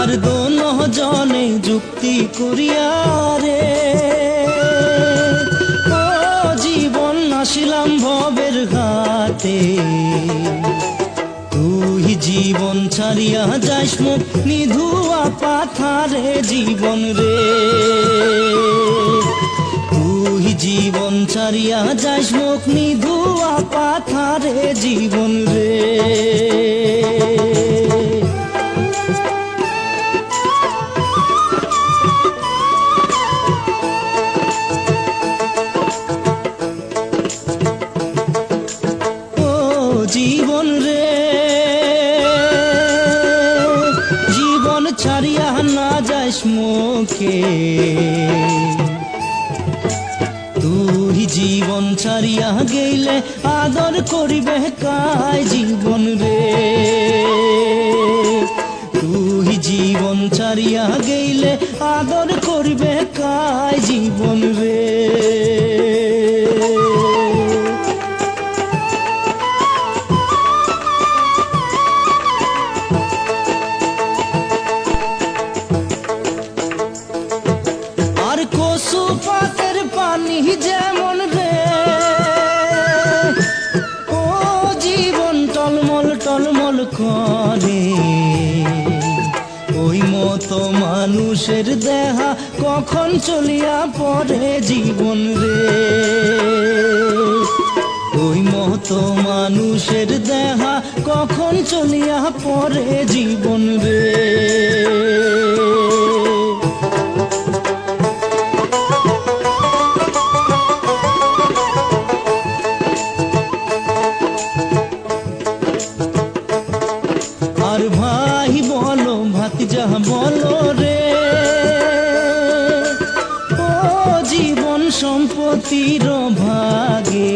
আর দোনো জনে যুক্তি করিয়া রে ও জীবন আসিলাম ভবের ঘাটে। তুই জীবন ছাড়িয়া যাইস মুখ নিধুয়া পাথারে জীবন রে। তুই জীবন ছাড়িয়া যাইস মুখ নিধুয়া পাথারে জীবন রে। জীবন রে জীবন ছাড়িয়া না যাইস মুখে। তুই জীবন ছাড়িয়া গেলে আদর করিবে কায় জীবন রে। তুই জীবন ছাড়িয়া গেলে আদর করিবে কায় জীবন রে। কচু পাতের পানি যেমন রে ও জীবন টলমল টলমল করে। ওই মতো মানুষের দেহা কখন চলিয়া পড়ে জীবন রে। ওই মতো মানুষের দেহা কখন চলিয়া পড়ে জীবন রে। আর ভাই বলো ভাতিজা বলো রে ও জীবন সম্পত্তির ভাগে।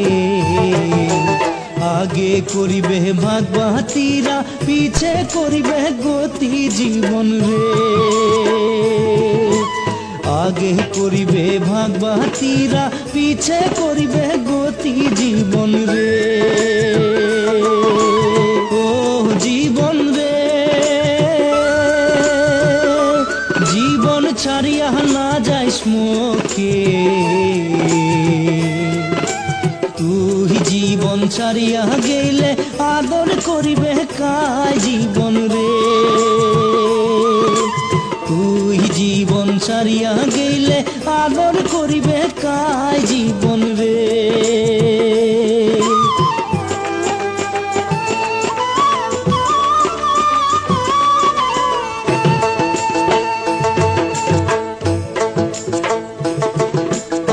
আগে করিবে ভাগ বাতিরা পিছে করিবে গতি জীবন রে। আগে করিবে ভাগ বাতিরা পিছে করিবে গতি জীবন রে। ও জীবন রে জীবন ছাড়িয়া না যাইস মুখে। তুই জীবন ছাড়িয়া গেলে আদর করিবে কায় জীবন রে। তুই জীবন ছাড়িয়া গেলে আদর করিবে কায় জীবন রে।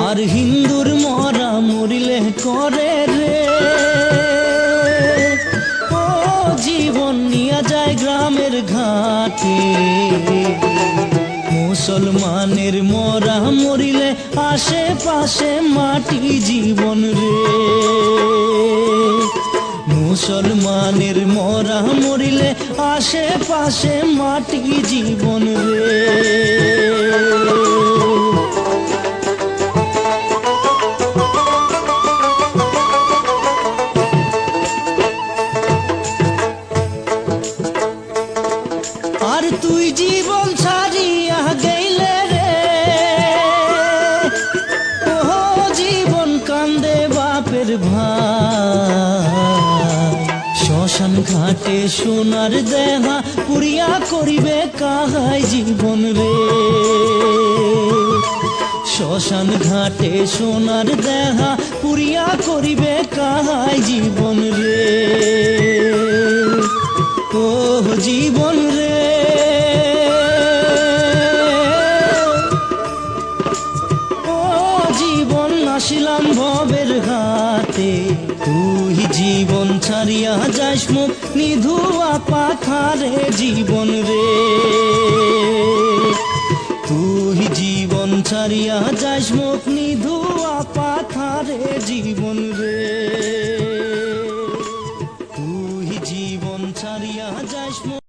আর হিন্দুর মরা মরিলে করে রে ও জীবন নিয়া যায় গ্রামের ঘাটে। মুসলমানের মরা মরিলে আশেপাশে মাটি জীবন রে। মুসলমানের মরা মরিলে আশেপাশে মাটি জীবন রে। আর তুই জীবন ছাড়িয়া গেলে রে ও জীবন কান্দে বাপের ভাই। শ্মশান ঘাটে সোনার দেহা পুরিয়া করিবে কাহাই জীবন রে। শ্মশান ঘাটে সোনার দেহা পুরিয়া করিবে কাহাই জীবন রে। ও জীবন রে ও জীবন আসিলাম ভবের ঘাটে। তুই জীবন ছাড়িয়া যাইস মুখ নিধুয়া পাথারে জীবন রে। তুই জীবন ছাড়িয়া যাইস মুখ নিধুয়া পাথারে জীবন রে। তুই জীবন ছাড়িয়া যাইস।